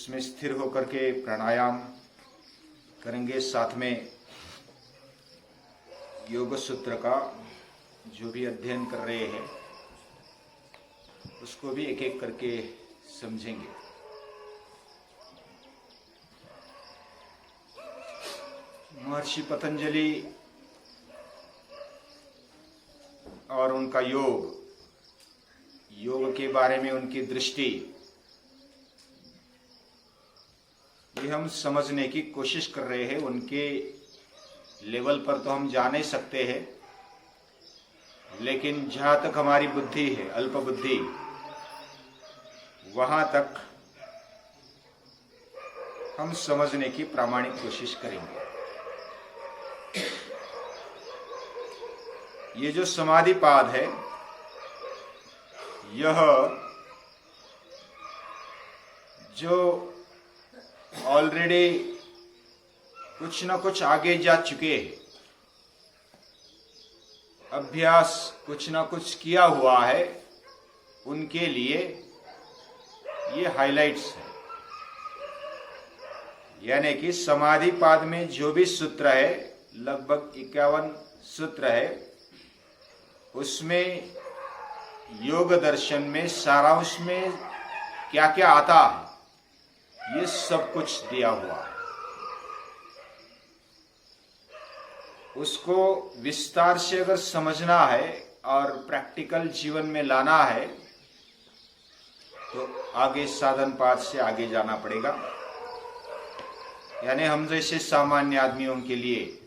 उसमें स्थिर होकर के प्राणायाम करेंगे। साथ में योग सूत्र का जो भी अध्ययन कर रहे हैं उसको भी एक एक करके समझेंगे। महर्षि पतंजलि और उनका योग के बारे में उनकी दृष्टि, ये हम समझने की कोशिश कर रहे हैं। उनके लेवल पर तो हम जा नहीं सकते हैं, लेकिन जहाँ तक हमारी बुद्धि है, अल्प बुद्धि, वहाँ तक हम समझने की प्रामाणिक कोशिश करेंगे। ये जो समाधिपाद है, यह जो ऑलरेडी कुछ न कुछ आगे जा चुके हैं, अभ्यास कुछ न कुछ किया हुआ है, उनके लिए ये हाइलाइट्स है। यानी कि समाधिपाद में जो भी सूत्र है, लगभग 51 सूत्र है, उसमें योग दर्शन में सारांश में क्या क्या आता है, ये सब कुछ दिया हुआ है। उसको विस्तार से अगर समझना है और प्रैक्टिकल जीवन में लाना है तो आगे साधन पाद से आगे जाना पड़ेगा। यानी हम जैसे सामान्य आदमियों के लिए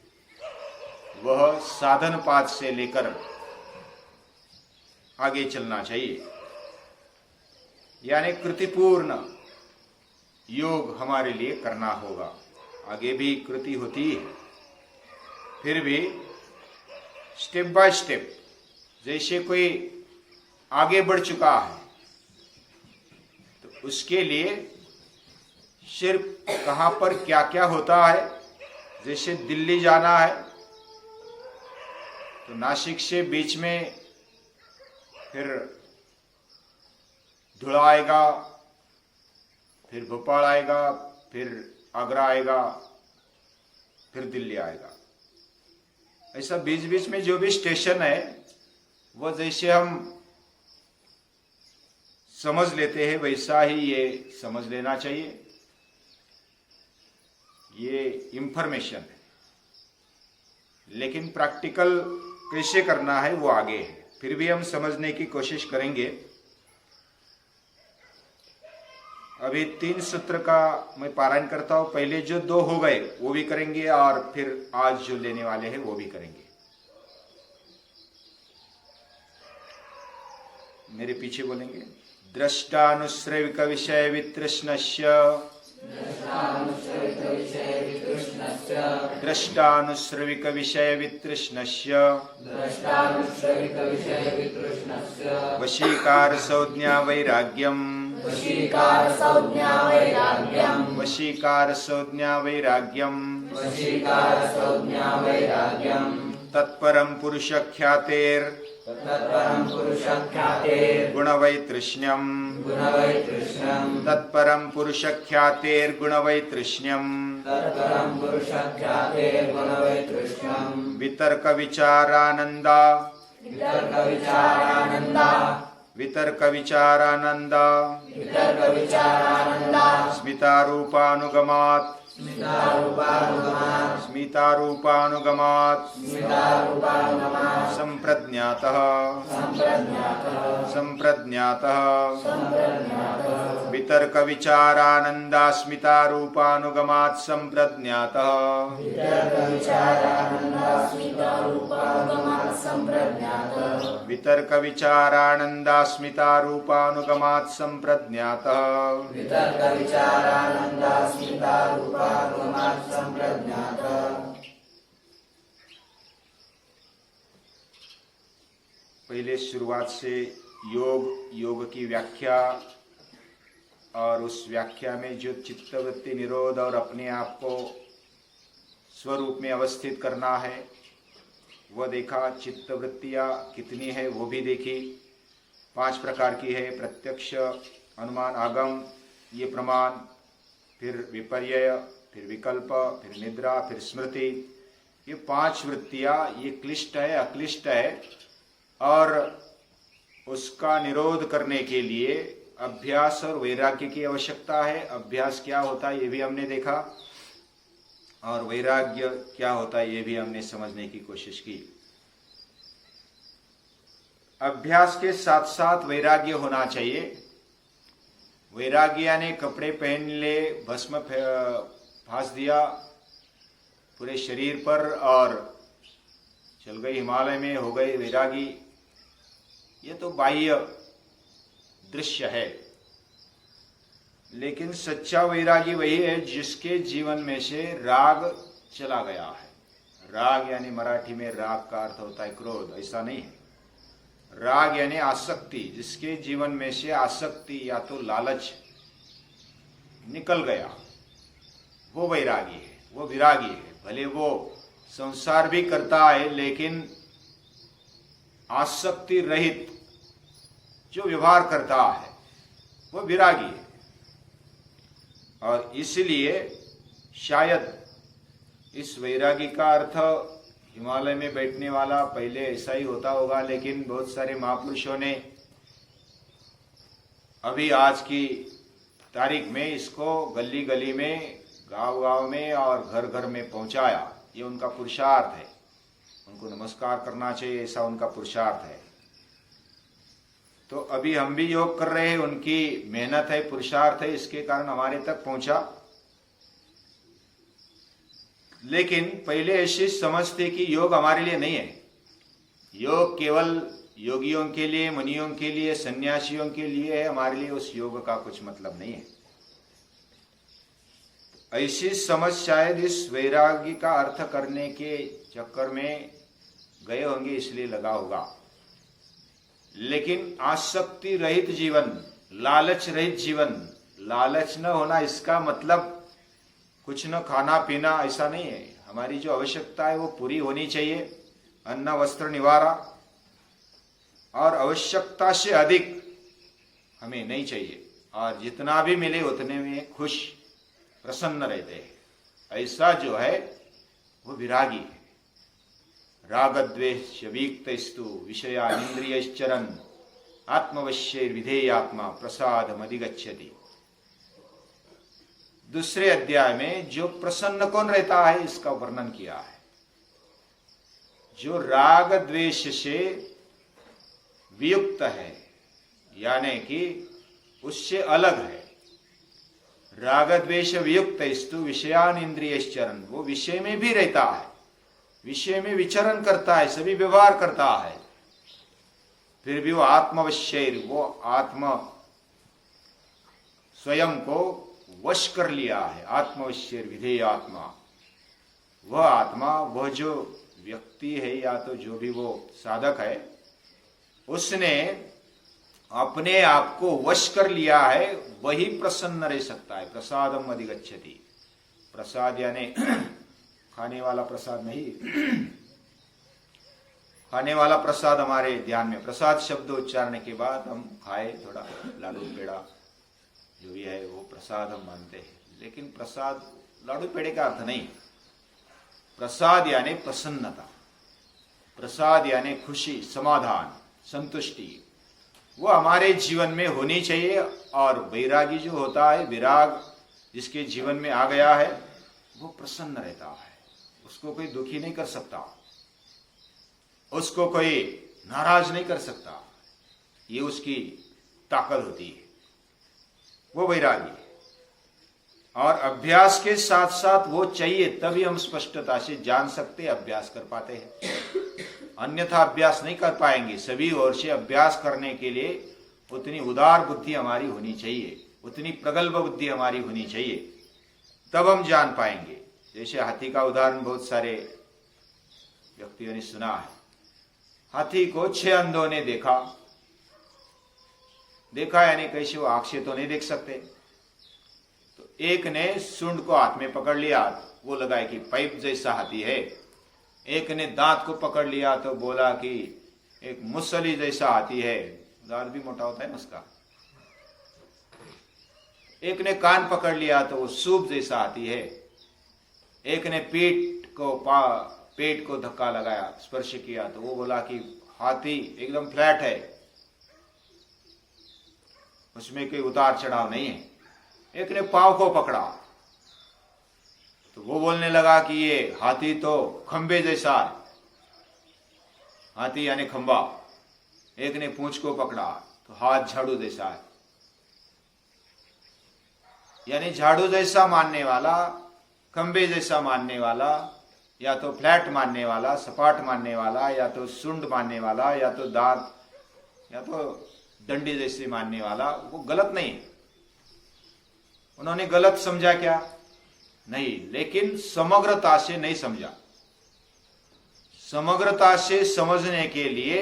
वह साधन पाद से लेकर आगे चलना चाहिए। यानी कृतिपूर्ण योग हमारे लिए करना होगा। आगे भी कृति होती है, फिर भी स्टेप बाय स्टेप, जैसे कोई आगे बढ़ चुका है तो उसके लिए सिर्फ कहाँ पर क्या क्या होता है, जैसे दिल्ली जाना है तो नासिक से बीच में फिर धुला आएगा, फिर भोपाल आएगा, फिर आगरा आएगा, फिर दिल्ली आएगा। ऐसा बीच बीच में जो भी स्टेशन है वो जैसे हम समझ लेते हैं वैसा ही ये समझ लेना चाहिए। ये इंफॉर्मेशन है, लेकिन प्रैक्टिकल कैसे करना है वो आगे है। फिर भी हम समझने की कोशिश करेंगे। अभी 3 सूत्र का मैं पारायण करता हूं। पहले जो 2 हो गए वो भी करेंगे और फिर आज जो लेने वाले हैं वो भी करेंगे। मेरे पीछे बोलेंगे। द्रष्टानुश्रविक विषय वितृष्णस्य, द्रष्टानुश्रविक विषय वितृष्णस्य, वशीकार संज्ञा वैराग्यम, वशीकार संज्ञा वैराग्यम, तत्परम पुरुष ख्यातेर गुणवैतृष्ण्यम, तत्परम पुरुष ख्यातेर गुणवैतृष्ण्यम, वितर्क विचारानंदा, वितर्क विचारानंदा, स्मितारूपानुगमात्, स्मितारूपानुगमात्, संप्रज्ञातः, संप्रज्ञातः, वितर्क विचारानंदा स्मितारूपानुगमात् संप्रज्ञातः, वितर्क विचारानंदा स्मितारूपानुगमात् संप्रज्ञातः, पहले शुरुआत से योग की व्याख्या और उस व्याख्या में जो चित्तवृत्ति निरोध और अपने आप को स्वरूप में अवस्थित करना है वह देखा। चित्तवृत्तियाँ कितनी है वो भी देखी। 5 प्रकार की है, प्रत्यक्ष, अनुमान, आगम, ये प्रमाण, फिर विपर्यय, फिर विकल्प, फिर निद्रा, फिर स्मृति। ये 5 वृत्तियां, ये क्लिष्ट है, अक्लिष्ट है, और उसका निरोध करने के लिए अभ्यास और वैराग्य की आवश्यकता है। अभ्यास क्या होता है ये भी हमने देखा, और वैराग्य क्या होता है ये भी हमने समझने की कोशिश की। अभ्यास के साथ साथ वैराग्य होना चाहिए। वैराग्य यानी कपड़े पहन ले, भस्म फांस दिया पूरे शरीर पर और चल गई हिमालय में, हो गए वैरागी, ये तो बाह्य दृश्य है। लेकिन सच्चा वैरागी वही है जिसके जीवन में से राग चला गया है। राग यानी मराठी में राग का अर्थ होता है क्रोध, ऐसा नहीं है। राग यानी आसक्ति, जिसके जीवन में से आसक्ति या तो लालच निकल गया, वो वैरागी है, वो विरागी है। भले वो संसार भी करता है लेकिन आसक्ति रहित जो व्यवहार करता है वो विरागी है। और इसलिए शायद इस वैरागी का अर्थ हिमालय में बैठने वाला पहले ऐसा ही होता होगा, लेकिन बहुत सारे महापुरुषों ने अभी आज की तारीख में इसको गली गली में, गांव गांव में और घर घर में पहुंचाया। ये उनका पुरुषार्थ है, उनको नमस्कार करना चाहिए, ऐसा उनका पुरुषार्थ है। तो अभी हम भी योग कर रहे हैं, उनकी मेहनत है, पुरुषार्थ है, इसके कारण हमारे तक पहुंचा। लेकिन पहले ऐसी समझ थी कि योग हमारे लिए नहीं है, योग केवल योगियों के लिए, मुनियों के लिए, सन्यासियों के लिए है, हमारे लिए उस योग का कुछ मतलब नहीं है। ऐसी समझ शायद इस वैराग्य का अर्थ करने के चक्कर में गए होंगे, इसलिए लगा होगा। लेकिन आसक्ति रहित जीवन, लालच रहित जीवन, लालच न होना इसका मतलब कुछ न खाना पीना ऐसा नहीं है। हमारी जो आवश्यकता है वो पूरी होनी चाहिए, अन्न वस्त्र निवारा, और आवश्यकता से अधिक हमें नहीं चाहिए, और जितना भी मिले उतने में खुश प्रसन्न रहते हैं। ऐसा जो है वो विरागी है। रागद्वेष वीक्तस्तु विषयानिंद्रियश्चरन् आत्मवश्यैर्विधेयात्मा प्रसादमधिगच्छति। दूसरे अध्याय में जो प्रसन्न कौन रहता है इसका वर्णन किया है। जो राग द्वेष से वियुक्त है, यानी कि उससे अलग है। राग द्वेष वियुक्तस्तु विषयानिंद्रियश्चरन्, वो विषय में भी रहता है, विषय में विचरण करता है, सभी व्यवहार करता है, फिर भी वो आत्मवश्यैर, वो आत्मा स्वयं को वश कर लिया है। आत्मवश्यैर विधेय आत्मा, वह आत्मा, वह जो व्यक्ति है या तो जो भी वो साधक है, उसने अपने आप को वश कर लिया है, वही प्रसन्न रह सकता है। प्रसादम अधिगच्छति। प्रसाद यानी खाने वाला प्रसाद नहीं, खाने वाला प्रसाद हमारे ध्यान में, प्रसाद शब्द उच्चारण के बाद हम खाए थोड़ा लाडू पेड़ा जो भी है वो प्रसाद हम मानते हैं। लेकिन प्रसाद लाडू पेड़े का अर्थ नहीं। प्रसाद यानी प्रसन्नता, प्रसाद यानी खुशी, समाधान, संतुष्टि, वो हमारे जीवन में होनी चाहिए। और वैरागी जो होता है, विराग जिसके जीवन में आ गया है, वो प्रसन्न रहता है, उसको कोई दुखी नहीं कर सकता, उसको कोई नाराज नहीं कर सकता। ये उसकी ताकत होती है, वो वैरागी है। और अभ्यास के साथ साथ वो चाहिए, तभी हम स्पष्टता से जान सकते, अभ्यास कर पाते हैं। अन्यथा अभ्यास नहीं कर पाएंगे। सभी ओर से अभ्यास करने के लिए उतनी उदार बुद्धि हमारी होनी चाहिए, उतनी प्रगल्भ बुद्धि हमारी होनी चाहिए, तब हम जान पाएंगे। जैसे हाथी का उदाहरण बहुत सारे व्यक्तियों ने सुना है। हाथी को 6 अंधों ने देखा, यानी कैसे, वो आंख से तो नहीं देख सकते। तो एक ने सूंड को हाथ में पकड़ लिया, वो लगा कि पाइप जैसा हाथी है। एक ने दांत को पकड़ लिया तो बोला कि एक मुसली जैसा हाथी है, दांत भी मोटा होता है ना उसका। एक ने कान पकड़ लिया तो वो सूप जैसा आती है, एक ने पेट को धक्का लगाया, स्पर्श किया तो वो बोला कि हाथी एकदम फ्लैट है, उसमें कोई उतार चढ़ाव नहीं है। एक ने पांव को पकड़ा तो वो बोलने लगा कि ये हाथी तो खंबे जैसा है, हाथी यानी खंबा। एक ने पूंछ को पकड़ा तो हाथ झाड़ू जैसा है, यानी झाड़ू जैसा मानने वाला, खंबे जैसा मानने वाला, या तो फ्लैट मानने वाला, सपाट मानने वाला, या तो सुंड मानने वाला, या तो दांत, या तो डंडी जैसे मानने वाला, वो गलत नहीं है। उन्होंने गलत समझा क्या? नहीं, लेकिन समग्रता से नहीं समझा। समग्रता से समझने के लिए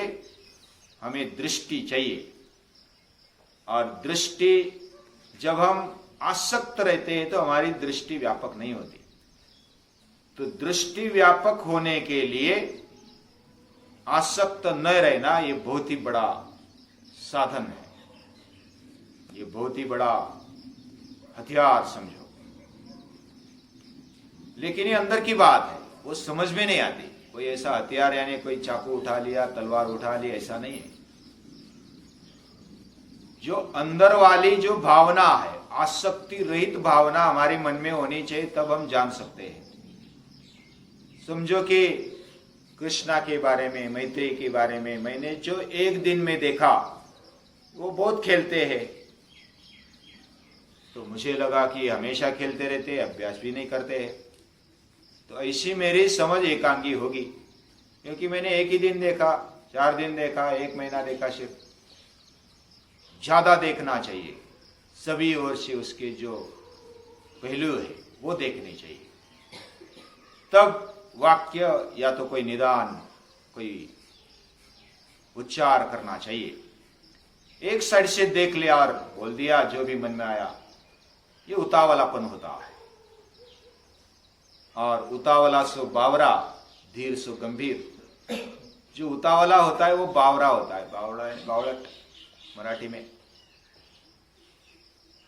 हमें दृष्टि चाहिए, और दृष्टि, जब हम आसक्त रहते हैं तो हमारी दृष्टि व्यापक नहीं होती। तो दृष्टि व्यापक होने के लिए आसक्त न रहना, ये बहुत ही बड़ा साधन है, ये बहुत ही बड़ा हथियार समझो। लेकिन ये अंदर की बात है, वो समझ में नहीं आती। कोई ऐसा हथियार यानी कोई चाकू उठा लिया, तलवार उठा ली, ऐसा नहीं है। जो अंदर वाली जो भावना है, आसक्ति रहित भावना हमारे मन में होनी चाहिए, तब हम जान सकते हैं। समझो कि कृष्णा के बारे में, मैत्रेयी के बारे में मैंने जो एक दिन में देखा, वो बहुत खेलते हैं, तो मुझे लगा कि हमेशा खेलते रहते, अभ्यास भी नहीं करते हैं। तो ऐसी मेरी समझ एकांगी होगी, क्योंकि मैंने एक ही दिन देखा, 4 दिन देखा, 1 महीना देखा। सिर्फ ज्यादा देखना चाहिए, सभी ओर से उसके जो पहलू है वो देखने चाहिए, तब वाक्य या तो कोई निदान, कोई उच्चार करना चाहिए। एक साइड से देख लिया और बोल दिया जो भी मन में आया, ये उतावलापन होता है। और उतावला सो बावरा, धीर सो गंभीर। जो उतावला होता है वो बावरा होता है, बावड़ट मराठी में।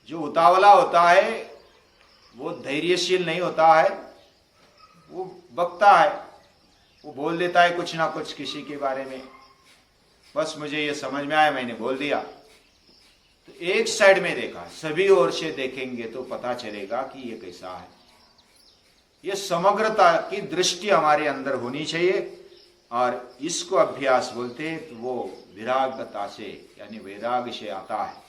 जो उतावला होता है वो धैर्यशील नहीं होता है, वो बकता है, वो बोल देता है कुछ ना कुछ किसी के बारे में, बस मुझे ये समझ में आया, मैंने बोल दिया। तो एक साइड में देखा, सभी ओर से देखेंगे तो पता चलेगा कि ये कैसा है। ये समग्रता की दृष्टि हमारे अंदर होनी चाहिए, और इसको अभ्यास बोलते हैं। तो वो विरागता से यानी वैराग्य से आता है।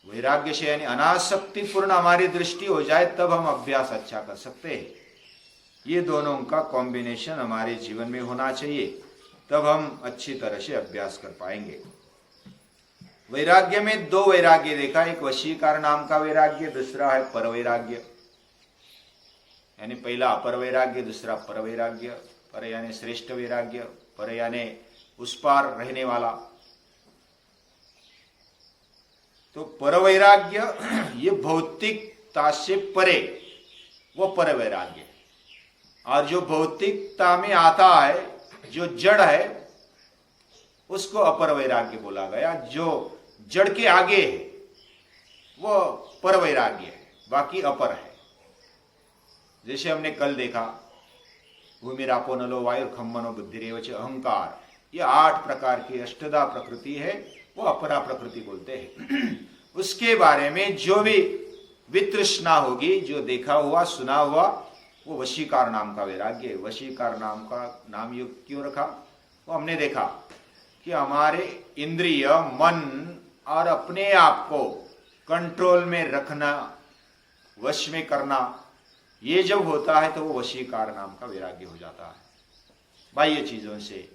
वैराग्य से यानी अनासक्तिपूर्ण हमारी दृष्टि हो जाए, तब हम अभ्यास अच्छा कर सकते हैं। ये दोनों का कॉम्बिनेशन हमारे जीवन में होना चाहिए, तब हम अच्छी तरह से अभ्यास कर पाएंगे। वैराग्य में 2 वैराग्य देखा, एक वशीकार नाम का वैराग्य, दूसरा है परवैराग्य, यानी पहला अपर वैराग्य, दूसरा पर वैराग्य। पर यानी श्रेष्ठ वैराग्य, पर यानी उस पार रहने वाला। तो पर वैराग्य ये भौतिकता से परे, वो पर वैराग्य। और जो भौतिकता में आता है, जो जड़ है, उसको अपर वैराग्य बोला गया। जो जड़ के आगे है वो पर वैराग्य है, बाकी अपर है। जैसे हमने कल देखा, भूमिरापो नलो वायु खम्मनो बुद्धिरेवच अहंकार, ये 8 प्रकार की अष्टधा प्रकृति है, वो अपरा प्रकृति बोलते हैं। उसके बारे में जो भी वितृष्णा होगी, जो देखा हुआ सुना हुआ, वो वशीकार नाम का वैराग्य है। वशीकार नाम का नाम युक्त क्यों रखा? वो हमने देखा कि हमारे इंद्रिय, मन और अपने आप को कंट्रोल में रखना, वश में करना, ये जब होता है तो वो वशीकार नाम का वैराग्य हो जाता है। बाह्य चीजों से,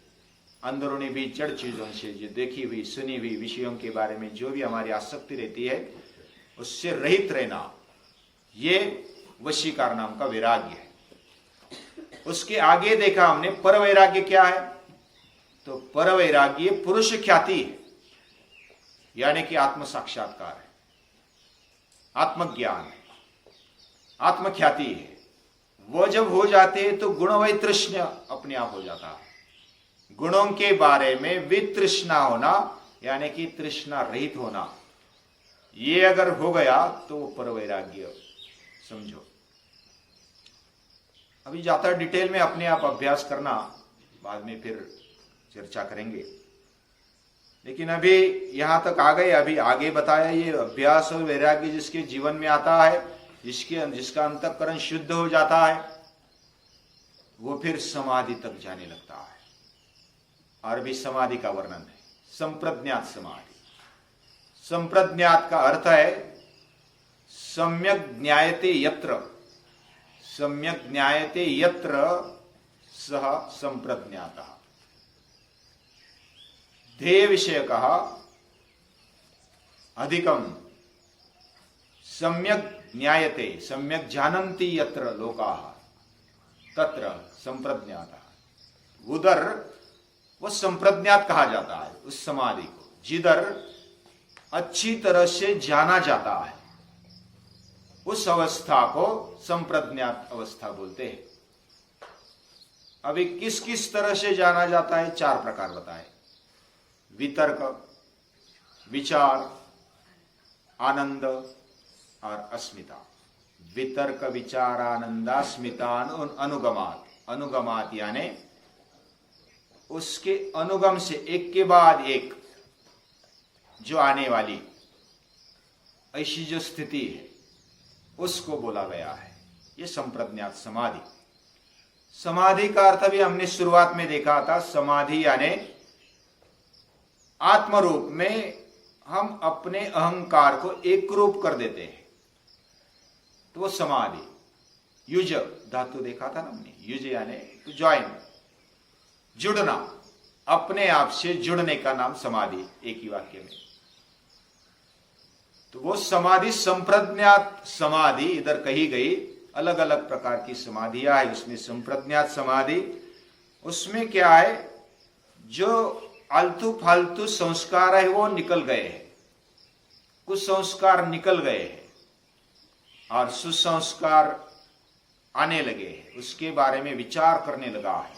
अंदरूनी भी जड़ चीजों से, जो देखी हुई सुनी हुई विषयों के बारे में जो भी हमारी आसक्ति रहती है, उससे रहित रहना, ये वशीकार नाम का वैराग्य है। उसके आगे देखा हमने पर वैराग्य क्या है। तो पर वैराग्य पुरुष ख्याति है, यानी कि आत्म साक्षात्कार है, आत्मज्ञान है, आत्मख्याति है। वो जब हो जाते हैं तो गुण वैतृष्ण्य अपने आप हो जाता है। गुणों के बारे में वितृष्णा होना, यानी कि तृष्णा रहित होना, ये अगर हो गया तो वो पर वैराग्य समझो। अभी ज्यादा डिटेल में अपने आप अभ्यास करना, बाद में फिर चर्चा करेंगे। लेकिन अभी यहां तक आ गए। अभी आगे बताया ये अभ्यास और वैराग्य जिसके जीवन में आता है, जिसका अंतःकरण शुद्ध हो जाता है, वो फिर समाधि तक जाने लगता है। और भी समाधि का वर्णन है, संप्रज्ञात समाधि। संप्रज्ञात का अर्थ है सम्यक ज्ञायते यत्र, सम्यक ज्ञायते यत्र सह संप्रज्ञातः। ध्येय विषय कहा अधिकम सम्यक ज्ञायते, सम्यक जानन्ति यत्र लोकाः तत्र संप्रज्ञातः। उधर वो संप्रज्ञात कहा जाता है उस समाधि को, जिधर अच्छी तरह से जाना जाता है, उस अवस्था को संप्रज्ञात अवस्था बोलते हैं। अभी किस किस तरह से जाना जाता है, 4 प्रकार बताए। वितर्क, विचार, आनंद और अस्मिता। वितर्क, विचार, आनंद, अस्मिता, अनुगमात। अनुगमात यानी उसके अनुगम से एक के बाद एक जो आने वाली ऐसी जो स्थिति है उसको बोला गया है ये संप्रज्ञात समाधि। समाधि का अर्थ भी हमने शुरुआत में देखा था। समाधि यानी आत्म रूप में हम अपने अहंकार को एक रूप कर देते हैं, तो वो समाधि। युज धातु देखा था ना हमने, युज यानी टू ज्वाइन, जुड़ना, अपने आप से जुड़ने का नाम समाधि, एक ही वाक्य में। तो वो समाधि संप्रज्ञात समाधि इधर कही गई। अलग अलग प्रकार की समाधियां है उसमें। संप्रज्ञात समाधि उसमें क्या है, जो आलतू फालतू संस्कार है वो निकल गए हैं, कुछ संस्कार निकल गए हैं और सुसंस्कार आने लगे हैं। उसके बारे में विचार करने लगा है।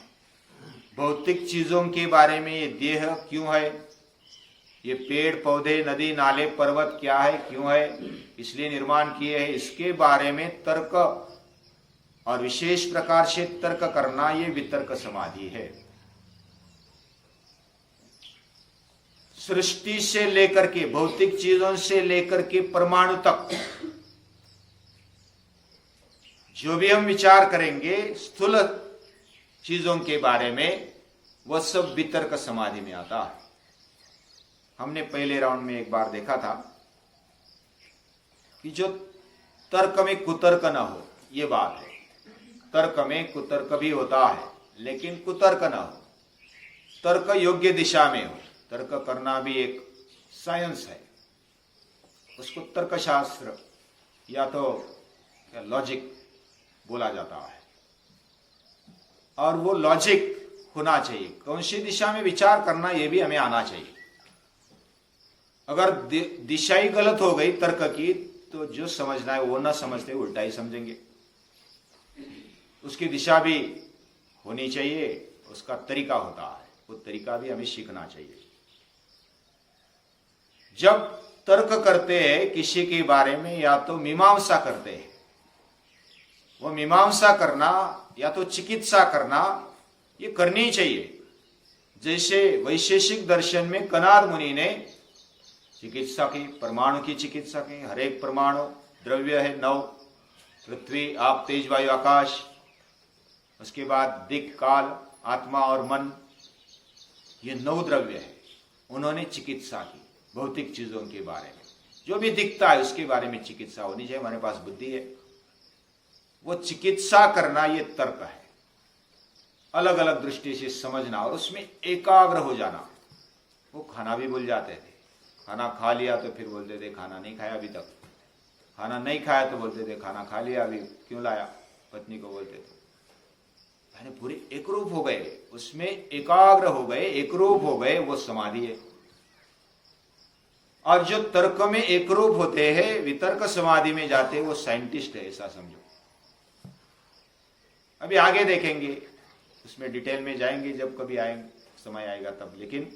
भौतिक चीजों के बारे में, ये देह क्यों है, ये पेड़ पौधे नदी नाले पर्वत क्या है, क्यों है, इसलिए निर्माण किए हैं, इसके बारे में तर्क और विशेष प्रकार से तर्क करना, ये वितर्क समाधि है। सृष्टि से लेकर के, भौतिक चीजों से लेकर के परमाणु तक जो भी हम विचार करेंगे स्थूल चीजों के बारे में, वह सब वितर्क समाधि में आता है। हमने पहले राउंड में एक बार देखा था कि जो तर्क में कुतर्क न हो, ये बात है। तर्क में कुतर्क भी होता है लेकिन कुतर्क न हो, तर्क योग्य दिशा में हो। तर्क करना भी एक साइंस है, उसको तर्कशास्त्र या तो लॉजिक बोला जाता है। और वो लॉजिक होना चाहिए, कौन सी दिशा में विचार करना ये भी हमें आना चाहिए। अगर दिशा ही गलत हो गई तर्क की, तो जो समझना है वो ना समझते, उल्टा ही समझेंगे। उसकी दिशा भी होनी चाहिए, उसका तरीका होता है, वो तरीका भी हमें सीखना चाहिए। जब तर्क करते हैं किसी के बारे में, या तो मीमांसा करते हैं, वो मीमांसा करना या तो चिकित्सा करना, ये करनी चाहिए। जैसे वैशेषिक दर्शन में कनाद मुनि ने चिकित्सा की, परमाणु की चिकित्सा की। हर एक परमाणु द्रव्य है 9, पृथ्वी आप तेज वायु आकाश, उसके बाद दिक् काल आत्मा और मन, ये 9 द्रव्य है। उन्होंने चिकित्सा की भौतिक चीजों के बारे में, जो भी दिखता है उसके बारे में चिकित्सा होनी चाहिए। हमारे पास बुद्धि है, वो चिकित्सा करना ये तर्क है। अलग अलग दृष्टि से समझना और उसमें एकाग्र हो जाना। वो खाना भी भूल जाते थे, खाना खा लिया तो फिर बोलते थे खाना नहीं खाया अभी तक, खाना नहीं खाया तो बोलते थे खाना खा लिया अभी क्यों लाया, पत्नी को बोलते थे। यानी पूरे एकरूप हो गए, उसमें एकाग्र हो गए, एकरूप हो गए, वो समाधि है। और जो तर्क में एकरूप होते हैं, वितर्क समाधि में जाते हैं, वो साइंटिस्ट है, ऐसा समझो। अभी आगे देखेंगे, उसमें डिटेल में जाएंगे जब कभी आएंगे, समय आएगा तब। लेकिन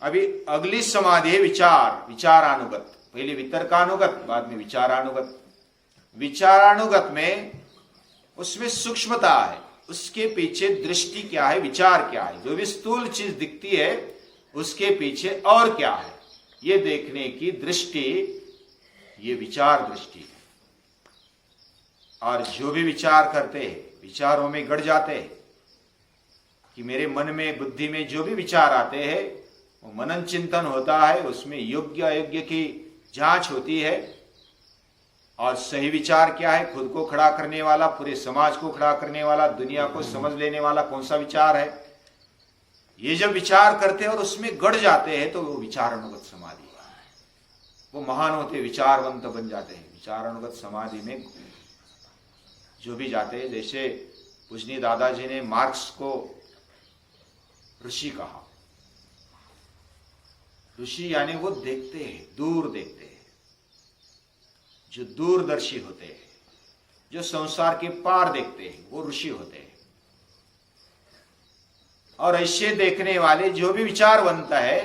अभी अगली समाधि है विचार, विचारानुगत। पहले वितर्कानुगत, बाद में विचारानुगत। विचारानुगत में उसमें सूक्ष्मता है, उसके पीछे दृष्टि क्या है, विचार क्या है। जो भी स्थूल चीज दिखती है उसके पीछे और क्या है, ये देखने की दृष्टि, ये विचार दृष्टि है। और जो भी विचार करते हैं, विचारों में गड़ जाते हैं कि मेरे मन में, बुद्धि में जो भी विचार आते हैं वो मनन चिंतन होता है, उसमें योग्य अयोग्य की जांच होती है। और सही विचार क्या है, खुद को खड़ा करने वाला, पूरे समाज को खड़ा करने वाला, दुनिया को समझ लेने वाला कौन सा विचार है, ये जब विचार करते हैं और उसमें गड़ जाते हैं तो वो विचारानुगत समाधि है। वो महान होते, विचारवंत बन जाते हैं। विचारानुगत समाधि में जो भी जाते हैं, जैसे पूजनीय दादाजी ने मार्क्स को ऋषि कहा। ऋषि यानी वो देखते हैं, दूर देखते हैं, जो दूरदर्शी होते हैं, जो संसार के पार देखते हैं, वो ऋषि होते हैं। और ऐसे देखने वाले जो भी विचारवंत है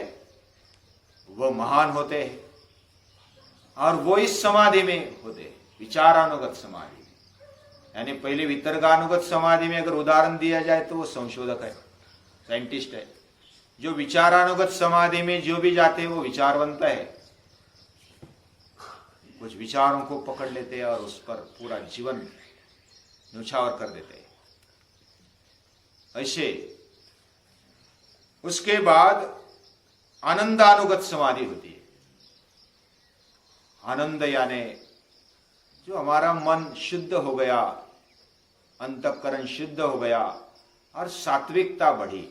वो महान होते हैं। और वो इस समाधि में होते हैं, विचारानुगत समाधि में। यानी पहले वितर्कानुगत समाधि में अगर उदाहरण दिया जाए तो वो संशोधक है, साइंटिस्ट है। जो विचारानुगत समाधि में जो भी जाते हैं वो विचारवंत है, कुछ विचारों को पकड़ लेते हैं और उस पर पूरा जीवन न्यौछावर कर देते हैं। ऐसे उसके बाद आनंदानुगत समाधि होती है। आनंद यानी जो हमारा मन शुद्ध हो गया, अंतःकरण शुद्ध हो गया और सात्विकता बढ़ी।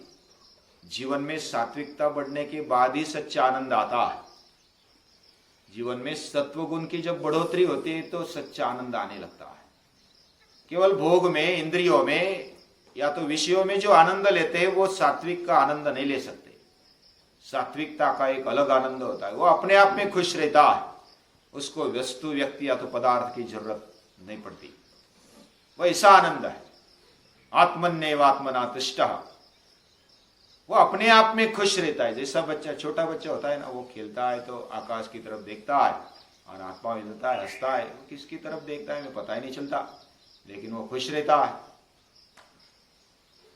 जीवन में सात्विकता बढ़ने के बाद ही सच्चा आनंद आता है। जीवन में सत्वगुण की जब बढ़ोतरी होती है तो सच्चा आनंद आने लगता है। केवल भोग में, इंद्रियों में या तो विषयों में जो आनंद लेते हैं वो सात्विक का आनंद नहीं ले सकते। सात्विकता का एक अलग आनंद होता है, वो अपने आप में खुश रहता है, उसको वस्तु, व्यक्ति या तो पदार्थ की जरूरत नहीं पड़ती। वह ऐसा आनंद है। आत्मन्येवात्मना तुष्टः, वो अपने आप में खुश रहता है। जैसा बच्चा, छोटा बच्चा होता है ना, वो खेलता है तो आकाश की तरफ देखता है और आत्मा में मिलता है, हंसता है। वो किसकी तरफ देखता है हमें पता ही नहीं चलता, लेकिन वो खुश रहता है।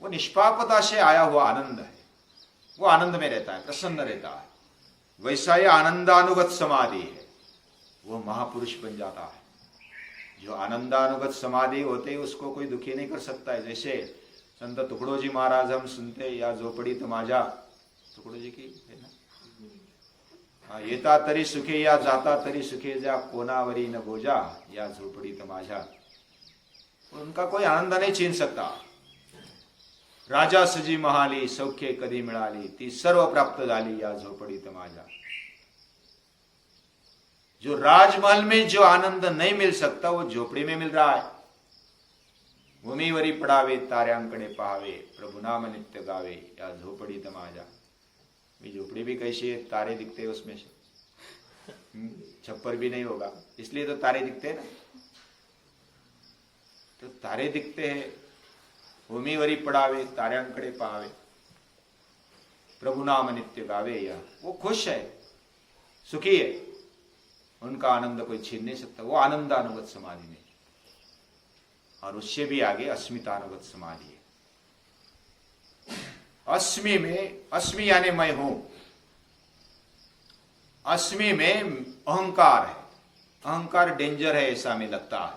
वो निष्पापता से आया हुआ आनंद है, वो आनंद में रहता है, प्रसन्न रहता है। वैसा ही आनंदानुगत समाधि है, वो महापुरुष बन जाता है। जो आनंदानुगत समाधि होते ही उसको कोई दुखी नहीं कर सकता है। जैसे संत तुकडोजी महाराज हम सुनते, या झोपडी तो माझ्या, तुकडोजी की है ना, हाँ, येता तरी सुखे या जाता तरी सुखे, जा कोणावरी न बोजा, या झोपडी तो माझ्या। उनका कोई आनंद नहीं छीन सकता। राजा सजी महाली, सौख्य कधी मिळाली, ती सर्व प्राप्त झाली, या झोपडी तो माझ्या। जो राजमहल में जो आनंद नहीं मिल सकता वो झोपड़ी में मिल रहा है। भूमीवरी पडावे, ताऱ्यांकडे पाहावे, प्रभु नाम नित्य गावे, या झोपड़ी तमाजा। झोपड़ी भी कैसी है, तारे दिखते हैं उसमें से, छप्पर भी नहीं होगा, इसलिए तो तारे दिखते हैं ना। तो तारे दिखते हैं, भूमीवरी पडावे, ताऱ्यांकडे पाहावे, प्रभु नाम नित्य गावे, या वो खुश है, सुखी है। उनका आनंद कोई छीन नहीं सकता। वो आनंदानुगत समाधि में। और उससे भी आगे अस्मितानुगत समाधि है। अस्मि में, अस्मि यानी मैं हूं। अस्मि में अहंकार है। अहंकार डेंजर है ऐसा हमें लगता है,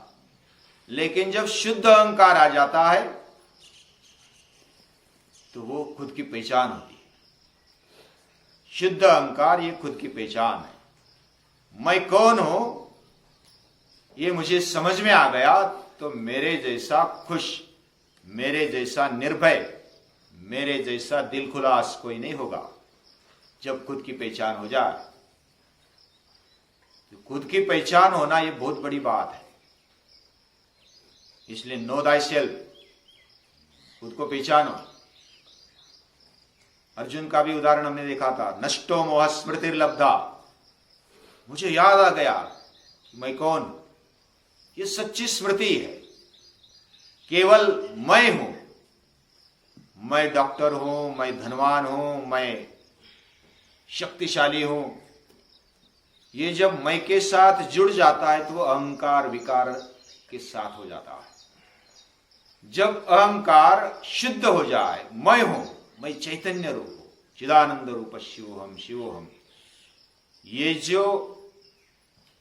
लेकिन जब शुद्ध अहंकार आ जाता है तो वो खुद की पहचान होती है। शुद्ध अहंकार ये खुद की पहचान है। मैं कौन हूं ये मुझे समझ में आ गया तो मेरे जैसा खुश, मेरे जैसा निर्भय, मेरे जैसा दिल खुलास कोई नहीं होगा। जब खुद की पहचान हो जाए, तो खुद की पहचान होना ये बहुत बड़ी बात है। इसलिए नो दाई सेल्फ, खुद को पहचानो। अर्जुन का भी उदाहरण हमने देखा था, नष्टो मोह स्मृतिर्लब्धा। मुझे याद आ गया मैं कौन, ये सच्ची स्मृति है। केवल मैं हूं, मैं डॉक्टर हूं, मैं धनवान हूं, मैं शक्तिशाली हूं, ये जब मैं के साथ जुड़ जाता है तो वो अहंकार विकार के साथ हो जाता है। जब अहंकार शुद्ध हो जाए, मैं हूं, मैं चैतन्य रूप हूं, चिदानंद रूप शिवोहम शिवोहम, ये जो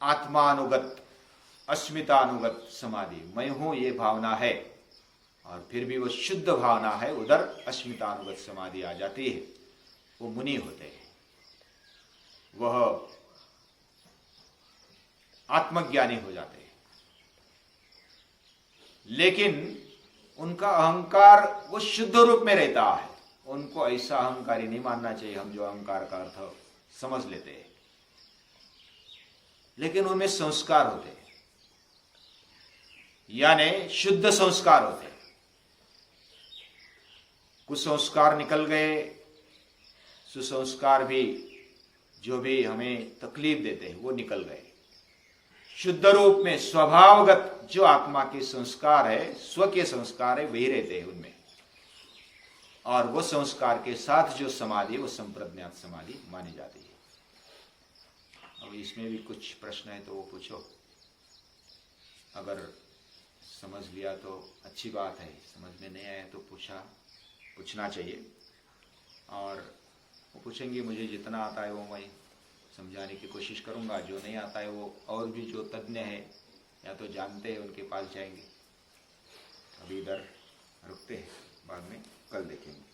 आत्मानुगत अस्मितानुगत समाधि, मैं हूं ये भावना है, और फिर भी वो शुद्ध भावना है, उधर अस्मितानुगत समाधि आ जाती है, वो मुनि होते हैं, वह आत्मज्ञानी हो जाते हैं। लेकिन उनका अहंकार वो शुद्ध रूप में रहता है, उनको ऐसा अहंकारी नहीं मानना चाहिए हम जो अहंकार का अर्थ समझ लेते हैं। लेकिन उनमें संस्कार होते हैं, यानी शुद्ध संस्कार होते हैं। कुछ संस्कार निकल गए, सुसंस्कार भी जो भी हमें तकलीफ देते हैं वो निकल गए। शुद्ध रूप में स्वभावगत जो आत्मा के संस्कार है, स्व के संस्कार है, वही रहते हैं उनमें, और वो संस्कार के साथ जो समाधि वो संप्रज्ञात समाधि मानी जाती है। अब इसमें भी कुछ प्रश्न है तो वो पूछो, अगर समझ लिया तो अच्छी बात है, समझ में नहीं आया तो पूछना चाहिए, और वो पूछेंगे, मुझे जितना आता है वो मैं समझाने की कोशिश करूंगा, जो नहीं आता है वो और भी जो तज्ञ है या तो जानते हैं उनके पास जाएंगे। अभी इधर रुकते हैं, बाद में कल देखेंगे।